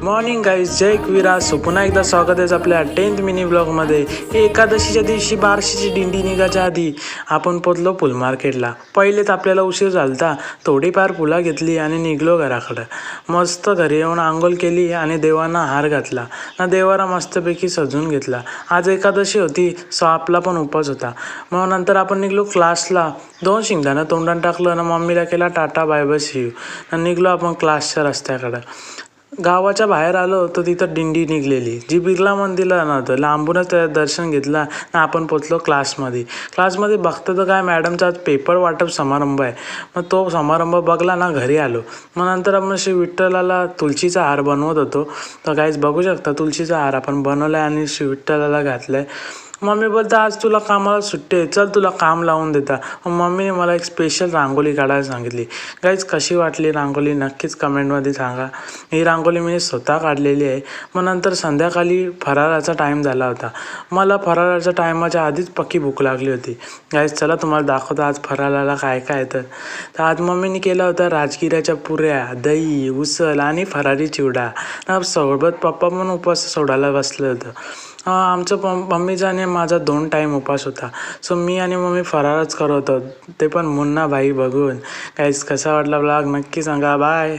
Morning guys, जय Ekvira. So पुन्हा एकदा स्वागत आहे आपल्या 10th मिनी ब्लॉगमध्ये. एकादशीच्या दिवशी बारशीची दिंडी निघायच्या आधी आपण पोचलो फुल मार्केटला. पहिलेच आपल्याला उशीर झालता, थोडीफार फुलं घेतली आणि निघलो घराकडं. मस्त घरी येऊन आंघोळ केली आणि देवांना हार घातला ना, देवाला मस्तपैकी सजवून घेतला. आज एकादशी होती, सो आपला पण उपवास होता. मग नंतर आपण निघलो क्लासला. 2 शेंगदाणं तोंडात टाकलं ना, मम्मीला केला tata bye bye see you. निघलो आपण क्लासच्या रस्त्याकडं. गावाच्या बाहेर आलो तर तिथं दिंडी निघलेली, जी बिर्ला मंदिरला नव्हतं. लांबूनच त्या दर्शन घेतला ना आपण पोचलो क्लासमध्ये बघतो तर काय, मॅडमचा आज पेपर वाटप समारंभ आहे. मग तो समारंभ बघला ना, घरी आलो. मग नंतर आपण श्री विठ्ठलाला तुळशीचा हार बनवत होतो. तर काहीच बघू शकता, तुळशीचा हार आपण बनवला आहे आणि श्री विठ्ठलाला घातला आहे. मम्मी बोलता आज तुला कामाला सुट्टी आहे, चल तुला काम लावून देता. मम्मीने मला एक स्पेशल रांगोळी काढायला सांगितली. गाईज, कशी वाटली रांगोळी नक्कीच कमेंटमध्ये सांगा. ही रांगोळी मी स्वतः काढलेली आहे. मग नंतर संध्याकाळी फराळाचा टाईम झाला होता. मला फराळाच्या टायमाच्या आधीच पक्की भूक लागली होती. गाईज, चला तुम्हाला दाखवतो आज फराळाला काय काय येतं. तर आज मम्मीने केला होता राजगिऱ्याच्या पुऱ्या, दही, उसळ आणि फरारी चिवडा. सोबत पप्पा पण उपवास सोडायला बसलं होतं. आमचं मम्मीचा आणि माझा 2 टाईम उपवास होता. सो मी आणि मम्मी फराळच करत होतो, ते पण मुन्ना भाई बघून. काहीच कसा वाटला ब्लॉग नक्की सांगा. बाय.